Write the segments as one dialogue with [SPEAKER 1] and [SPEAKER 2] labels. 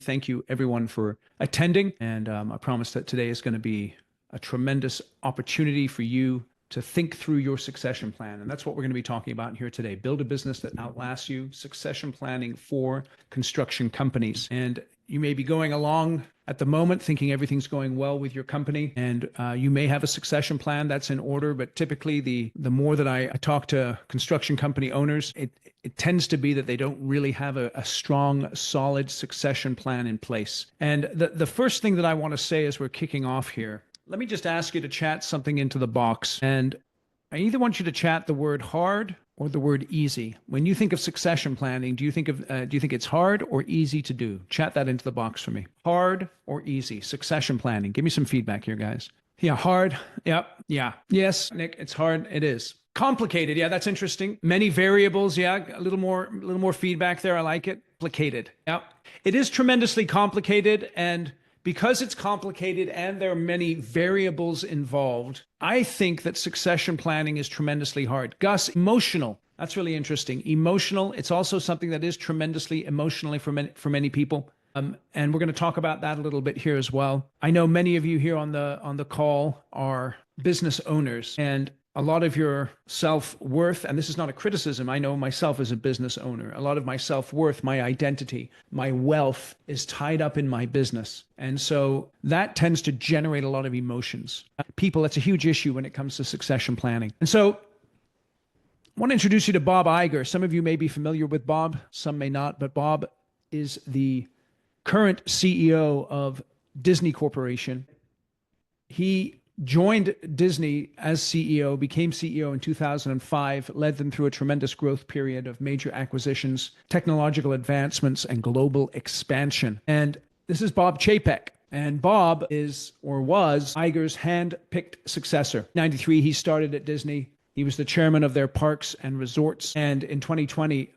[SPEAKER 1] Thank you, everyone, for attending. And I promise that today is going to be a tremendous opportunity for you to think through your succession plan. And that's what we're going to be talking about here today. Build a business that outlasts you, succession planning for construction companies. And you may be going along at the moment thinking everything's going well with your company, and you may have a succession plan that's in order, but typically the more that I talk to construction company owners, it tends to be that they don't really have a strong, solid succession plan in place. And the first thing that I want to say as we're kicking off here, let me just ask you to chat something into the box. And I either want you to chat the word hard or the word easy. When you think of succession planning, do you think it's hard or easy to do? Chat that into the box for me. Hard or easy? Succession planning. Give me some feedback here, guys. Yeah, hard. Yep. Yeah. Yes, Nick, it's hard. It is. Complicated. Yeah, that's interesting. Many variables. Yeah, a little more feedback there. I like it. Complicated. Yeah. It is tremendously complicated, and because it's complicated and there are many variables involved, I think that succession planning is tremendously hard. Gus, emotional. That's really interesting. Emotional. It's also something that is tremendously emotionally for many people. And we're going to talk about that a little bit here as well. I know many of you here on the call are business owners, and a lot of your self-worth, and this is not a criticism, I know myself as a business owner, a lot of my self-worth, my identity, my wealth is tied up in my business. And so that tends to generate a lot of emotions. People, that's a huge issue when it comes to succession planning. And so I want to introduce you to Bob Iger. Some of you may be familiar with Bob, some may not, but Bob is the current CEO of Disney Corporation. He joined Disney as CEO, became CEO in 2005, led them through a tremendous growth period of major acquisitions, technological advancements, and global expansion. And this is Bob Chapek. And Bob is, or was, Iger's hand-picked successor. 93, he started at Disney. He was the chairman of their parks and resorts. And in 2020,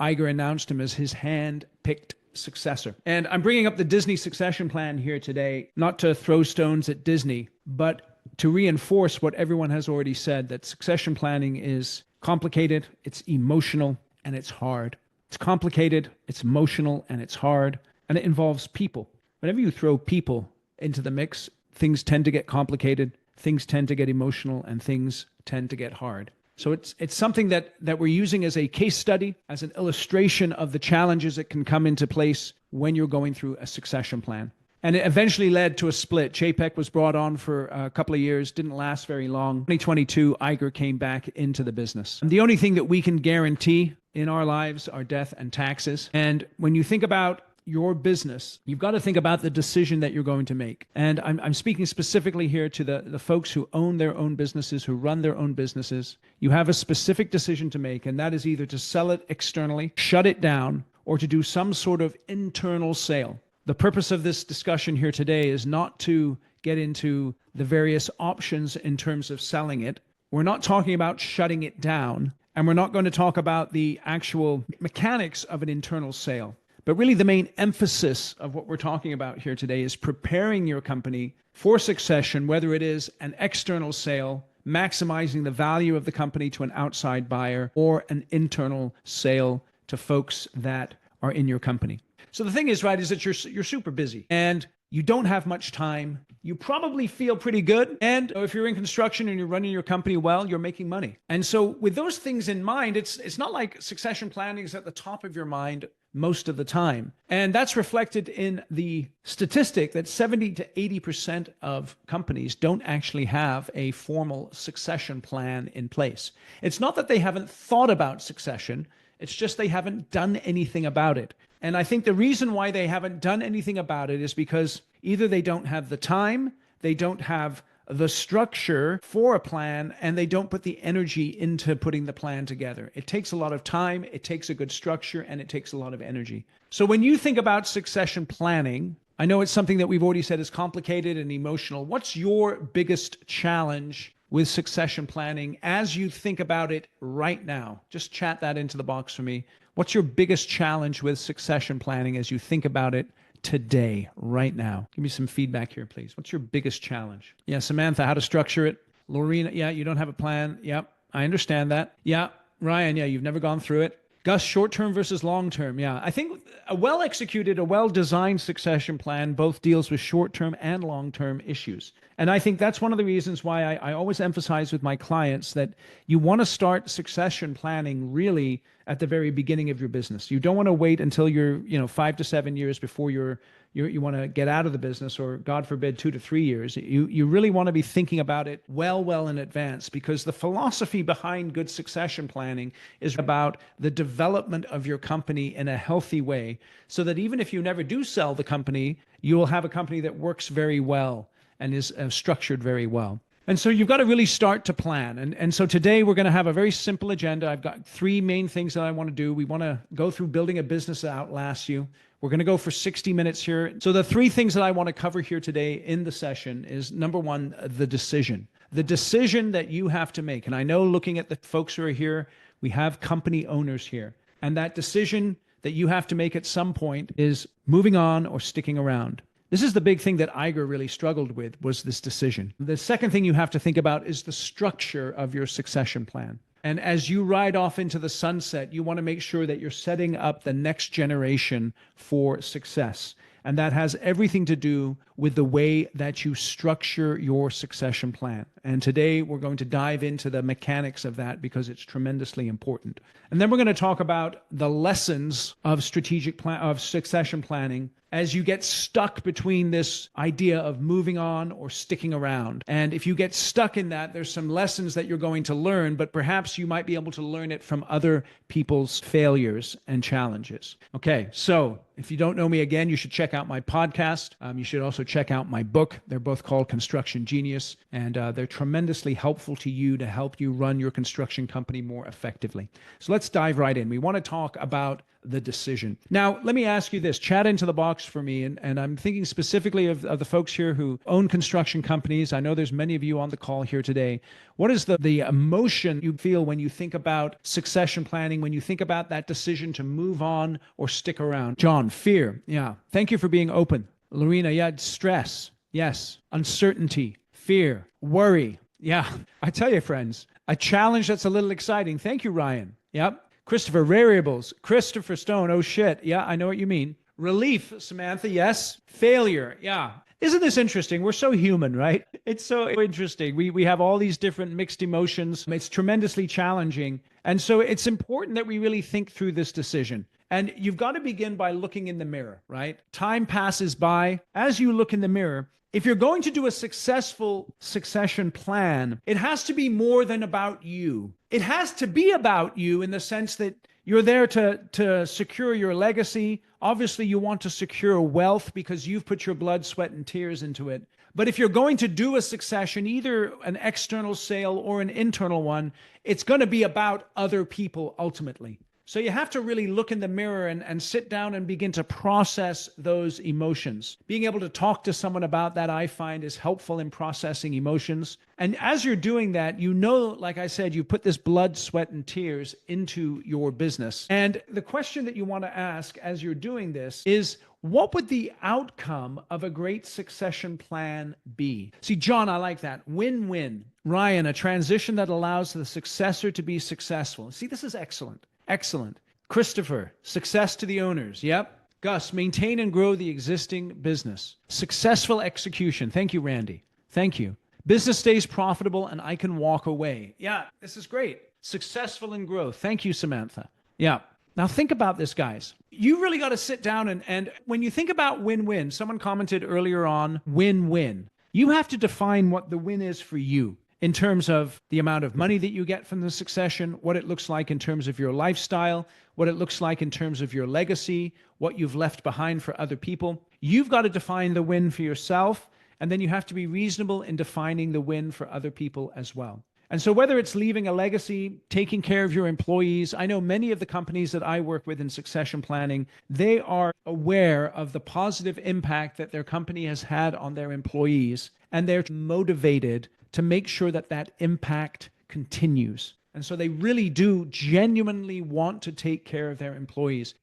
[SPEAKER 1] Iger announced him as his hand-picked successor. And I'm bringing up the Disney succession plan here today, not to throw stones at Disney, but to reinforce what everyone has already said, that succession planning is complicated, it's emotional, and it's hard. It's complicated, it's emotional, and it's hard, and it involves people. Whenever you throw people into the mix, things tend to get complicated, things tend to get emotional, and things tend to get hard. So it's something that we're using as a case study, as an illustration of the challenges that can come into place when you're going through a succession plan. And it eventually led to a split. Chapek was brought on for a couple of years, didn't last very long. 2022, Iger came back into the business. And the only thing that we can guarantee in our lives are death and taxes. And when you think about your business, you've got to think about the decision that you're going to make. And I'm speaking specifically here to the folks who own their own businesses, who run their own businesses. You have a specific decision to make, and that is either to sell it externally, shut it down, or to do some sort of internal sale. The purpose of this discussion here today is not to get into the various options in terms of selling it. We're not talking about shutting it down, and we're not going to talk about the actual mechanics of an internal sale. But really the main emphasis of what we're talking about here today is preparing your company for succession, whether it is an external sale, maximizing the value of the company to an outside buyer, or an internal sale to folks that are in your company. So the thing is, right, is that you're super busy and you don't have much time. You probably feel pretty good. And if you're in construction and you're running your company well, you're making money. And so with those things in mind, it's not like succession planning is at the top of your mind most of the time. And that's reflected in the statistic that 70 to 80% of companies don't actually have a formal succession plan in place. It's not that they haven't thought about succession. It's just they haven't done anything about it. And I think the reason why they haven't done anything about it is because either they don't have the time, they don't have the structure for a plan, and they don't put the energy into putting the plan together. It takes a lot of time, it takes a good structure, and it takes a lot of energy. So when you think about succession planning, I know it's something that we've already said is complicated and emotional. What's your biggest challenge with succession planning as you think about it right now? Just chat that into the box for me. What's your biggest challenge with succession planning as you think about it today, right now? Give me some feedback here, please. What's your biggest challenge? Yeah, Samantha, how to structure it. Lorena, yeah, you don't have a plan. Yep, I understand that. Yeah, Ryan, yeah, you've never gone through it. Gus, short-term versus long-term. Yeah, I think a well-executed, a well-designed succession plan both deals with short-term and long-term issues. And I think that's one of the reasons why I always emphasize with my clients that you want to start succession planning really at the very beginning of your business. You don't want to wait until you're, 5 to 7 years before you want to get out of the business, or God forbid, 2 to 3 years. You really want to be thinking about it well in advance, because the philosophy behind good succession planning is about the development of your company in a healthy way, so that even if you never do sell the company, you will have a company that works very well and is structured very well. And so you've got to really start to plan. And so today we're going to have a very simple agenda. I've got 3 main things that I want to do. We want to go through building a business that outlasts you. We're going to go for 60 minutes here. So the 3 things that I want to cover here today in the session is, number 1, the decision. The decision that you have to make. And I know, looking at the folks who are here, we have company owners here. And that decision that you have to make at some point is moving on or sticking around. This is the big thing that Iger really struggled with, was this decision. The second thing you have to think about is the structure of your succession plan. And as you ride off into the sunset, you want to make sure that you're setting up the next generation for success. And that has everything to do with the way that you structure your succession plan. And today we're going to dive into the mechanics of that, because it's tremendously important. And then we're going to talk about the lessons of succession planning as you get stuck between this idea of moving on or sticking around. And if you get stuck in that, there's some lessons that you're going to learn, but perhaps you might be able to learn it from other people's failures and challenges. Okay, so if you don't know me, again, you should check out my podcast. You should also check out my book. They're both called Construction Genius, and they're tremendously helpful to you to help you run your construction company more effectively. So let's dive right in. We want to talk about the decision. Now, let me ask you this. Chat into the box for me, and I'm thinking specifically of the folks here who own construction companies. I know there's many of you on the call here today. What is the emotion you feel when you think about succession planning, when you think about that decision to move on or stick around? John, fear. Yeah. Thank you for being open. Lorena, yeah, stress. Yes. Uncertainty, fear, worry. Yeah. I tell you, friends, a challenge that's a little exciting. Thank you, Ryan. Yep. Christopher, variables. Christopher Stone, oh shit. Yeah, I know what you mean. Relief, Samantha, yes. Failure, yeah. Isn't this interesting? We're so human, right? It's so interesting. We have all these different mixed emotions. It's tremendously challenging. And so it's important that we really think through this decision. And you've got to begin by looking in the mirror, right? Time passes by. As you look in the mirror, if you're going to do a successful succession plan, it has to be more than about you. It has to be about you in the sense that you're there to secure your legacy. Obviously, you want to secure wealth because you've put your blood, sweat, and tears into it. But if you're going to do a succession, either an external sale or an internal one, it's going to be about other people ultimately. So you have to really look in the mirror and sit down and begin to process those emotions. Being able to talk to someone about that, I find, is helpful in processing emotions. And as you're doing that, like I said, you put this blood, sweat, and tears into your business. And the question that you want to ask as you're doing this is, what would the outcome of a great succession plan be? See, John, I like that. Win-win. Ryan, a transition that allows the successor to be successful. See, this is excellent. Excellent. Christopher, success to the owners. Yep. Gus, maintain and grow the existing business. Successful execution. Thank you, Randy. Thank you. Business stays profitable and I can walk away. Yeah, this is great. Successful in growth. Thank you, Samantha. Yeah. Now think about this, guys. You really got to sit down and when you think about win-win, someone commented earlier on win-win. You have to define what the win is for you, in terms of the amount of money that you get from the succession, what it looks like in terms of your lifestyle, what it looks like in terms of your legacy, what you've left behind for other people. You've got to define the win for yourself, and then you have to be reasonable in defining the win for other people as well. And so whether it's leaving a legacy, taking care of your employees, I know many of the companies that I work with in succession planning, they are aware of the positive impact that their company has had on their employees, and they're motivated to make sure that that impact continues. And so they really do genuinely want to take care of their employees.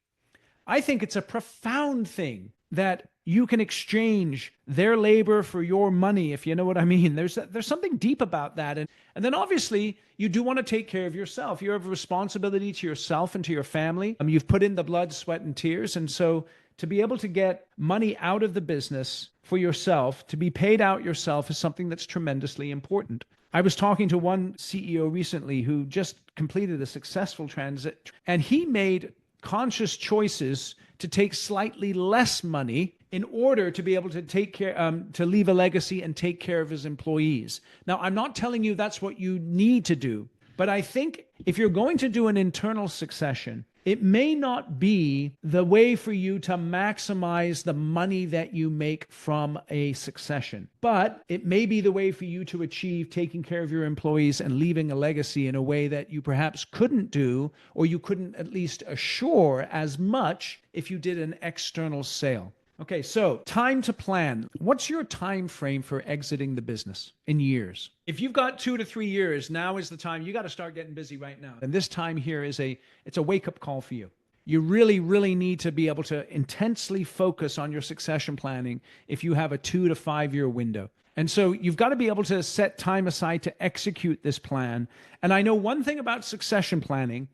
[SPEAKER 1] I think it's a profound thing that you can exchange their labor for your money, if you know what I mean. There's something deep about that. And then obviously you do want to take care of yourself. You have a responsibility to yourself and to your family. You've put in the blood, sweat, and tears. And so to be able to get money out of the business for yourself, to be paid out yourself, is something that's tremendously important. I was talking to one CEO recently who just completed a successful transit, and he made conscious choices to take slightly less money in order to be able to take care, to leave a legacy and take care of his employees. Now, I'm not telling you that's what you need to do, but I think if you're going to do an internal succession, it may not be the way for you to maximize the money that you make from a succession, but it may be the way for you to achieve taking care of your employees and leaving a legacy in a way that you perhaps couldn't do, or you couldn't at least assure as much if you did an external sale. Okay, so time to plan. What's your time frame for exiting the business in years? If you've got 2 to 3 years, now is the time. You got to start getting busy right now. And this time here it's a wake-up call for you. You really, really need to be able to intensely focus on your succession planning if you have a 2 to 5 year window. And so you've got to be able to set time aside to execute this plan. And I know one thing about succession planning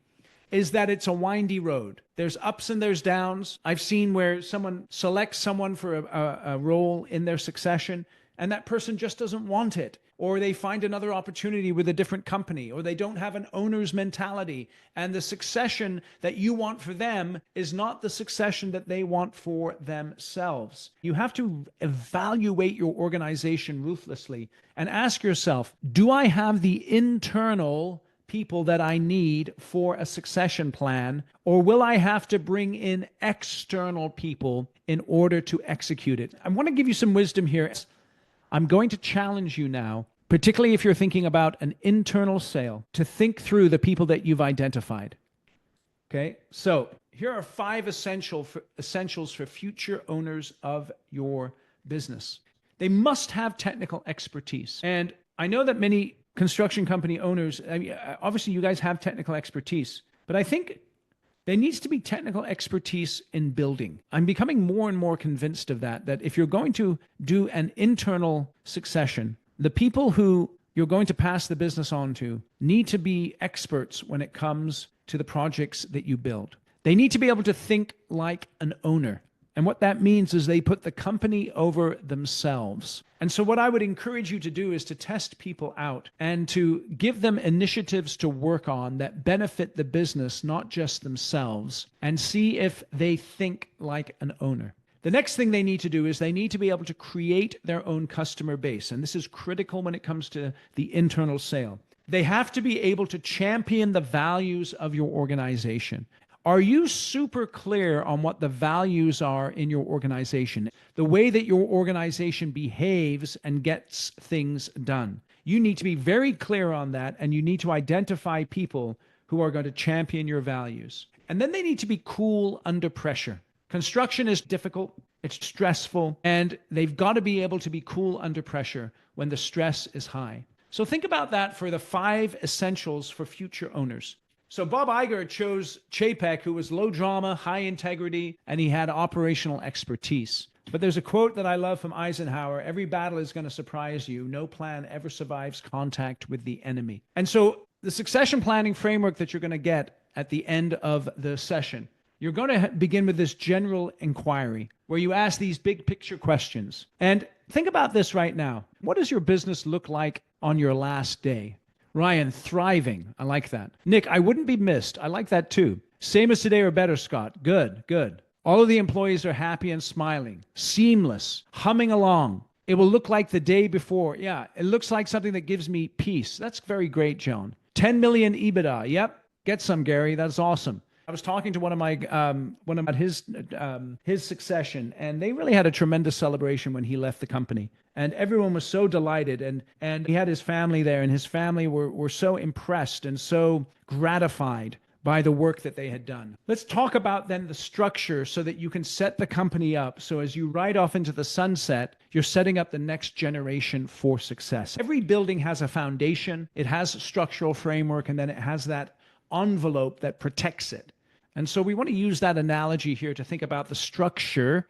[SPEAKER 1] is that it's a windy road. There's ups and there's downs. I've seen where someone selects someone for a role in their succession, and that person just doesn't want it, or they find another opportunity with a different company, or they don't have an owner's mentality, and the succession that you want for them is not the succession that they want for themselves. You have to evaluate your organization ruthlessly and ask yourself, do I have the internal people that I need for a succession plan, or will I have to bring in external people in order to execute it? I want to give you some wisdom here. I'm going to challenge you now, particularly if you're thinking about an internal sale, to think through the people that you've identified. Okay, so here are 5 essentials for future owners of your business. They must have technical expertise. And I know that many construction company owners, I mean, obviously you guys have technical expertise, but I think there needs to be technical expertise in building. I'm becoming more and more convinced of that if you're going to do an internal succession, the people who you're going to pass the business on to need to be experts when it comes to the projects that you build. They need to be able to think like an owner. And what that means is they put the company over themselves. And so what I would encourage you to do is to test people out and to give them initiatives to work on that benefit the business, not just themselves, and see if they think like an owner. The next thing they need to do is they need to be able to create their own customer base. And this is critical when it comes to the internal sale. They have to be able to champion the values of your organization. Are you super clear on what the values are in your organization? The way that your organization behaves and gets things done. You need to be very clear on that, and you need to identify people who are going to champion your values. And then they need to be cool under pressure. Construction is difficult, it's stressful, and they've got to be able to be cool under pressure when the stress is high. So think about that for the 5 essentials for future owners. So Bob Iger chose Chapek, who was low drama, high integrity, and he had operational expertise. But there's a quote that I love from Eisenhower: every battle is going to surprise you. No plan ever survives contact with the enemy. And so the succession planning framework that you're going to get at the end of the session, you're going to begin with this general inquiry where you ask these big picture questions. And think about this right now. What does your business look like on your last day? Ryan, thriving. I like that. Nick, I wouldn't be missed. I like that too. Same as today or better, Scott. Good, good. All of the employees are happy and smiling. Seamless. Humming along. It will look like the day before. Yeah, it looks like something that gives me peace. That's very great, Joan. 10 million EBITDA. Yep. Get some, Gary. That's awesome. I was talking to one of his succession, and they really had a tremendous celebration when he left the company. And everyone was so delighted, and he had his family there, and his family were so impressed and so gratified by the work that they had done. Let's talk about then the structure so that you can set the company up. So as you ride off into the sunset, you're setting up the next generation for success. Every building has a foundation, it has a structural framework, and then it has that envelope that protects it. And so we want to use that analogy here to think about the structure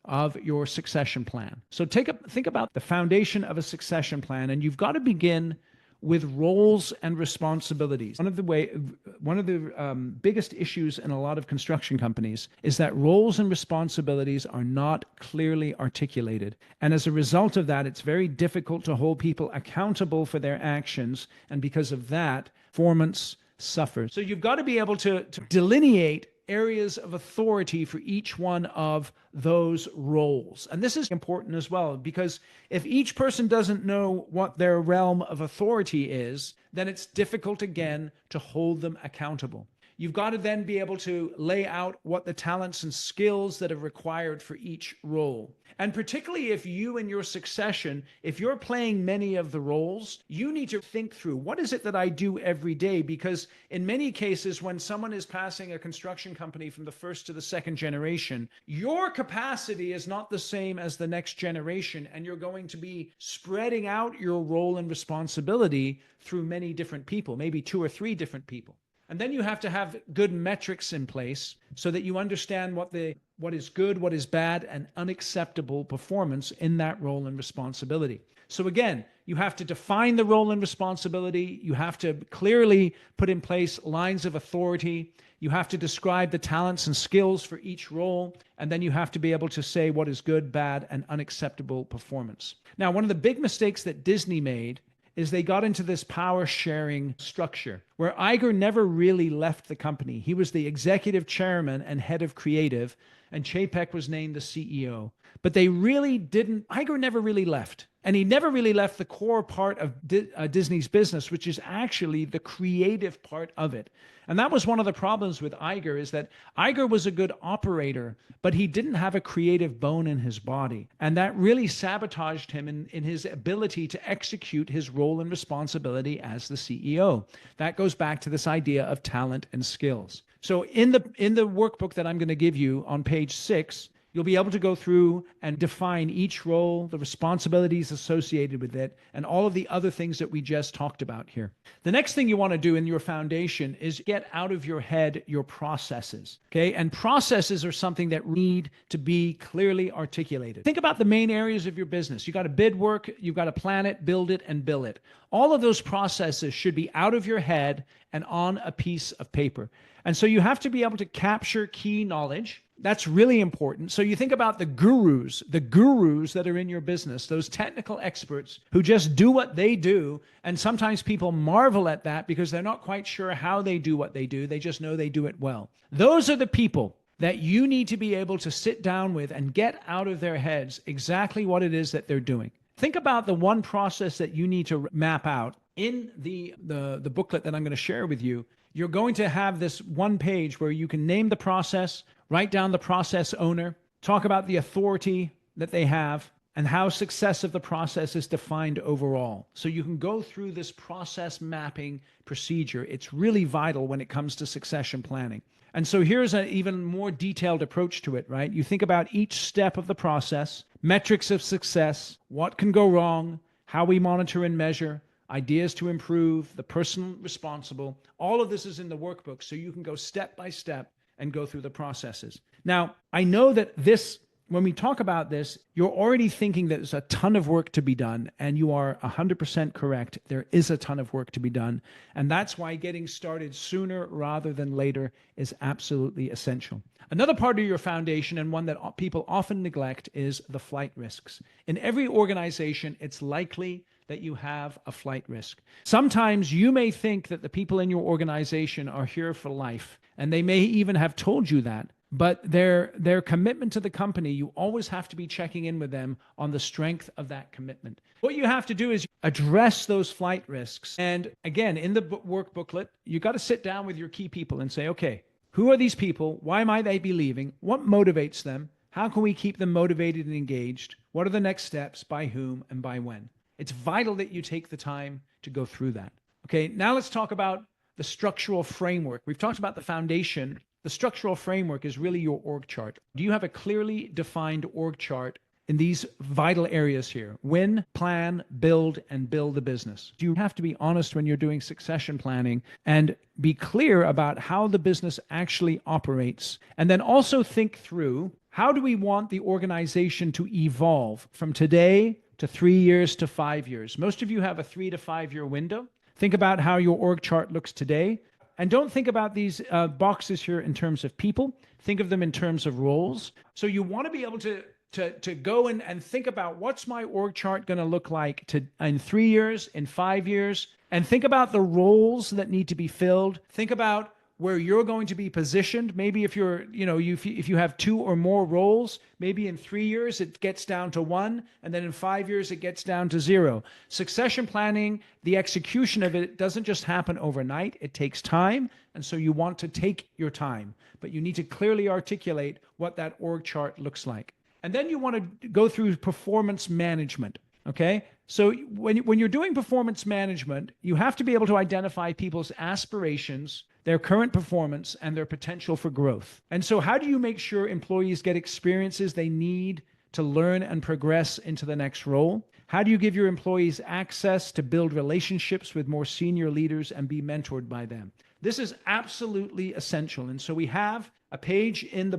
[SPEAKER 1] of your succession plan. So think about the foundation of a succession plan, and you've got to begin with roles and responsibilities. One of the biggest issues in a lot of construction companies is that roles and responsibilities are not clearly articulated. And as a result of that, it's very difficult to hold people accountable for their actions. And because of that, performance suffers. So you've got to be able to delineate areas of authority for each one of those roles. And this is important as well, because if each person doesn't know what their realm of authority is, then it's difficult again to hold them accountable. You've got to then be able to lay out what the talents and skills that are required for each role. And particularly if you in your succession, if you're playing many of the roles, you need to think through, what is it that I do every day? Because in many cases, when someone is passing a construction company from the first to the second generation, your capacity is not the same as the next generation, and you're going to be spreading out your role and responsibility through many different people, maybe 2 or 3 different people. And then you have to have good metrics in place so that you understand what is good, what is bad, and unacceptable performance in that role and responsibility. So again, you have to define the role and responsibility. You have to clearly put in place lines of authority. You have to describe the talents and skills for each role. And then you have to be able to say what is good, bad, and unacceptable performance. Now, one of the big mistakes that Disney made is they got into this power sharing structure where Iger never really left the company. He was the executive chairman and head of creative, and Chapek was named the CEO. But they really didn't, Iger never really left. And he never really left the core part of Disney's business, which is actually the creative part of it. And that was one of the problems with Iger, is that Iger was a good operator, but he didn't have a creative bone in his body. And that really sabotaged him in his ability to execute his role and responsibility as the CEO. That goes back to this idea of talent and skills. So in the workbook that I'm going to give you on page 6, you'll be able to go through and define each role, the responsibilities associated with it, and all of the other things that we just talked about here. The next thing you want to do in your foundation is get out of your head your processes, okay? And processes are something that need to be clearly articulated. Think about the main areas of your business. You got to bid work, you've got to plan it, build it, and bill it. All of those processes should be out of your head and on a piece of paper. And so you have to be able to capture key knowledge. That's really important. So you think about the gurus that are in your business, those technical experts who just do what they do. And sometimes people marvel at that because they're not quite sure how they do what they do. They just know they do it well. Those are the people that you need to be able to sit down with and get out of their heads exactly what it is that they're doing. Think about the one process that you need to map out. In the booklet that I'm going to share with you, you're going to have this one page where you can name the process, write down the process owner, talk about the authority that they have, and how success of the process is defined overall. So you can go through this process mapping procedure. It's really vital when it comes to succession planning. And so here's an even more detailed approach to it, right? You think about each step of the process, metrics of success, what can go wrong, how we monitor and measure, ideas to improve, the person responsible. All of this is in the workbook, so you can go step by step and go through the processes. Now, I know that when we talk about this, you're already thinking that there's a ton of work to be done, and you are 100% correct. There is a ton of work to be done, and that's why getting started sooner rather than later is absolutely essential. Another part of your foundation, and one that people often neglect, is the flight risks. In every organization, it's likely that you have a flight risk. Sometimes you may think that the people in your organization are here for life, and they may even have told you that, but their commitment to the company, you always have to be checking in with them on the strength of that commitment. What you have to do is address those flight risks. And again, in the work booklet, you got to sit down with your key people and say, okay, who are these people? Why might they be leaving? What motivates them? How can we keep them motivated and engaged? What are the next steps? By whom and by when? It's vital that you take the time to go through that. Okay, now let's talk about the structural framework. We've talked about the foundation. The structural framework is really your org chart. Do you have a clearly defined org chart in these vital areas here? Win, plan, build, and build the business. Do you have to be honest when you're doing succession planning and be clear about how the business actually operates? And then also think through How do we want the organization to evolve from today to 3 years to 5 years? Most of you have a 3 to 5 year window. Think about how your org chart looks today. And don't think about these boxes here in terms of people. Think of them in terms of roles. So you want to be able to go and think about what's my org chart going to look like in 3 years, in 5 years, and think about the roles that need to be filled. Think about where you're going to be positioned. Maybe if if you have 2 or more roles, maybe in 3 years it gets down to 1, and then in 5 years it gets down to 0. Succession planning, the execution of it doesn't just happen overnight. It takes time, and so you want to take your time, but you need to clearly articulate what that org chart looks like. And then you want to go through performance management. Okay. So when you're doing performance management, you have to be able to identify people's aspirations, their current performance, and their potential for growth. And so how do you make sure employees get experiences they need to learn and progress into the next role? How do you give your employees access to build relationships with more senior leaders and be mentored by them? This is absolutely essential. And so we have a page in the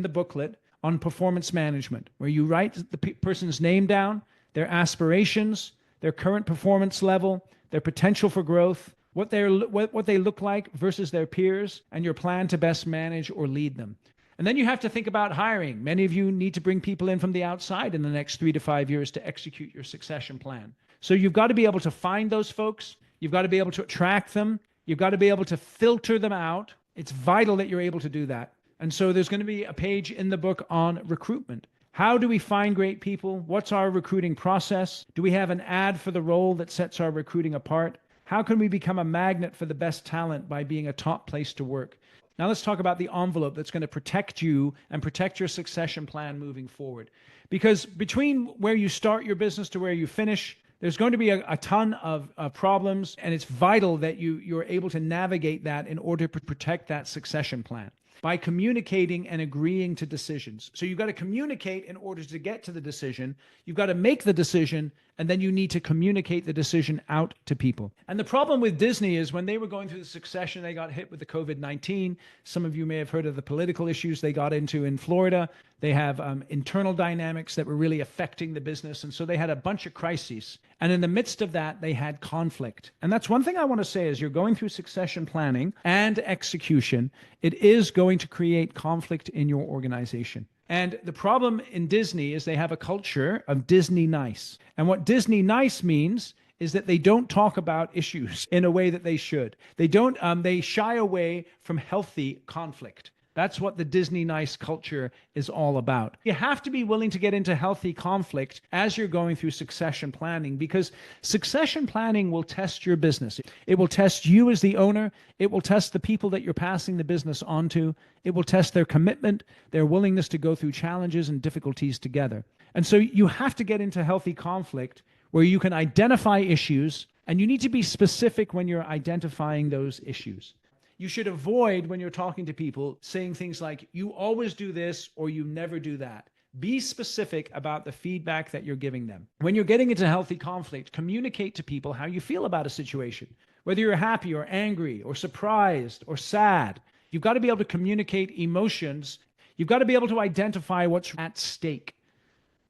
[SPEAKER 1] booklet on performance management, where you write the person's name down, their aspirations, their current performance level, their potential for growth, what they look like versus their peers, and your plan to best manage or lead them. And then you have to think about hiring. Many of you need to bring people in from the outside in the next 3 to 5 years to execute your succession plan. So you've got to be able to find those folks. You've got to be able to attract them. You've got to be able to filter them out. It's vital that you're able to do that. And so there's going to be a page in the book on recruitment. How do we find great people? What's our recruiting process? Do we have an ad for the role that sets our recruiting apart? How can we become a magnet for the best talent by being a top place to work? Now let's talk about the envelope that's going to protect you and protect your succession plan moving forward. Because between where you start your business to where you finish, there's going to be a ton of problems, and it's vital that you're able to navigate that in order to protect that succession plan by communicating and agreeing to decisions. So you've got to communicate in order to get to the decision. You've got to make the decision, and then you need to communicate the decision out to people. And the problem with Disney is when they were going through the succession, they got hit with the COVID-19. Some of you may have heard of the political issues they got into in Florida. They have internal dynamics that were really affecting the business. And so they had a bunch of crises. And in the midst of that, they had conflict. And that's one thing I want to say is you're going through succession planning and execution. It is going to create conflict in your organization. And the problem in Disney is they have a culture of Disney nice. And what Disney nice means is that they don't talk about issues in a way that they should. They shy away from healthy conflict. That's what the Disney nice culture is all about. You have to be willing to get into healthy conflict as you're going through succession planning, because succession planning will test your business. It will test you as the owner. It will test the people that you're passing the business on to. It will test their commitment, their willingness to go through challenges and difficulties together. And so you have to get into healthy conflict where you can identify issues, and you need to be specific when you're identifying those issues. You should avoid, when you're talking to people, saying things like, you always do this or you never do that. Be specific about the feedback that you're giving them. When you're getting into healthy conflict, communicate to people how you feel about a situation. Whether you're happy or angry or surprised or sad, you've got to be able to communicate emotions. You've got to be able to identify what's at stake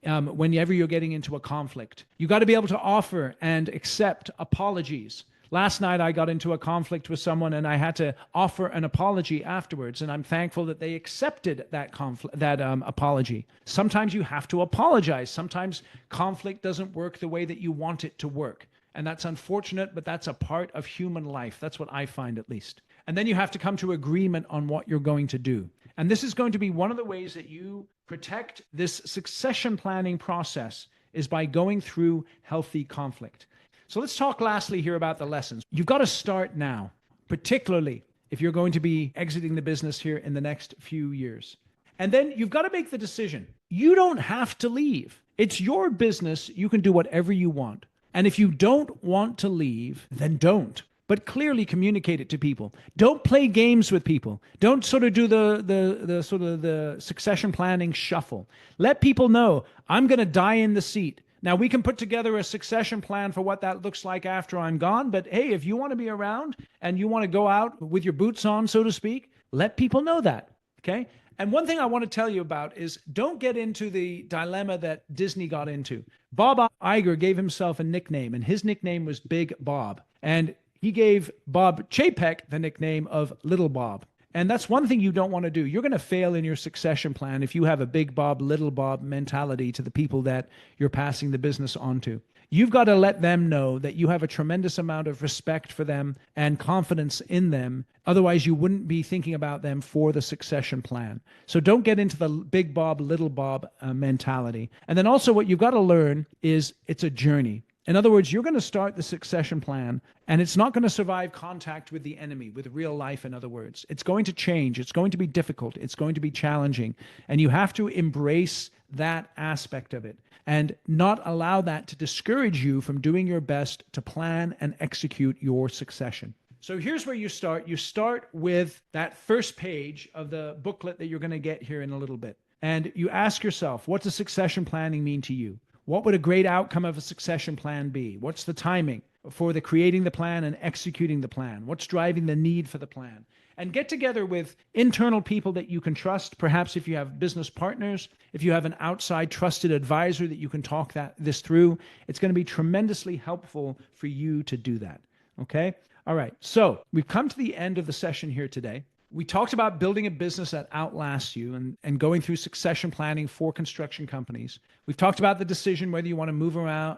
[SPEAKER 1] whenever you're getting into a conflict. You've got to be able to offer and accept apologies. Last night, I got into a conflict with someone, and I had to offer an apology afterwards, and I'm thankful that they accepted that apology. Sometimes you have to apologize. Sometimes conflict doesn't work the way that you want it to work, and that's unfortunate, but that's a part of human life. That's what I find, at least. And then you have to come to agreement on what you're going to do. And this is going to be one of the ways that you protect this succession planning process, is by going through healthy conflict. So let's talk lastly here about the lessons. You've got to start now, particularly if you're going to be exiting the business here in the next few years. And then you've got to make the decision. You don't have to leave. It's your business. You can do whatever you want. And if you don't want to leave, then don't. But clearly communicate it to people. Don't play games with people. Don't sort of do the succession planning shuffle. Let people know, I'm going to die in the seat. Now, we can put together a succession plan for what that looks like after I'm gone. But hey, if you want to be around and you want to go out with your boots on, so to speak, let people know that. Okay? And one thing I want to tell you about is don't get into the dilemma that Disney got into. Bob Iger gave himself a nickname, and his nickname was Big Bob. And he gave Bob Chapek the nickname of Little Bob. And that's one thing you don't want to do. You're going to fail in your succession plan if you have a Big Bob, Little Bob mentality to the people that you're passing the business on to. You've got to let them know that you have a tremendous amount of respect for them and confidence in them. Otherwise, you wouldn't be thinking about them for the succession plan. So don't get into the Big Bob, Little Bob mentality. And then also what you've got to learn is it's a journey. In other words, you're going to start the succession plan, and it's not going to survive contact with the enemy, with real life, in other words. It's going to change. It's going to be difficult. It's going to be challenging. And you have to embrace that aspect of it and not allow that to discourage you from doing your best to plan and execute your succession. So here's where you start. You start with that first page of the booklet that you're going to get here in a little bit. And you ask yourself, what does succession planning mean to you? What would a great outcome of a succession plan be? What's the timing for the creating the plan and executing the plan? What's driving the need for the plan? And get together with internal people that you can trust. Perhaps if you have business partners, if you have an outside trusted advisor that you can talk this through, it's going to be tremendously helpful for you to do that. Okay? All right. So we've come to the end of the session here today. We talked about building a business that outlasts you and going through succession planning for construction companies. We've talked about the decision whether you want to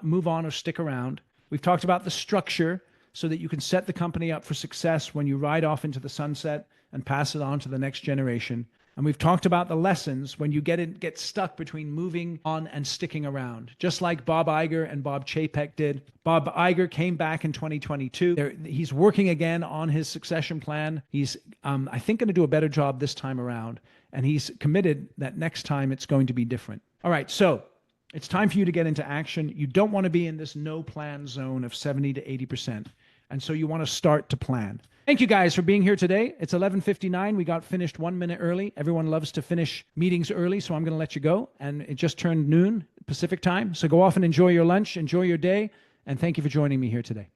[SPEAKER 1] move on or stick around. We've talked about the structure so that you can set the company up for success when you ride off into the sunset and pass it on to the next generation. And we've talked about the lessons when you get stuck between moving on and sticking around, just like Bob Iger and Bob Chapek did. Bob Iger came back in 2022. He's working again on his succession plan. He's, I think, going to do a better job this time around. And he's committed that next time it's going to be different. All right, so it's time for you to get into action. You don't want to be in this no plan zone of 70 to 80%. And so you want to start to plan. Thank you guys for being here today. It's 11:59. We got finished 1 minute early. Everyone loves to finish meetings early, so I'm going to let you go. And it just turned noon Pacific time. So go off and enjoy your lunch, enjoy your day, and thank you for joining me here today.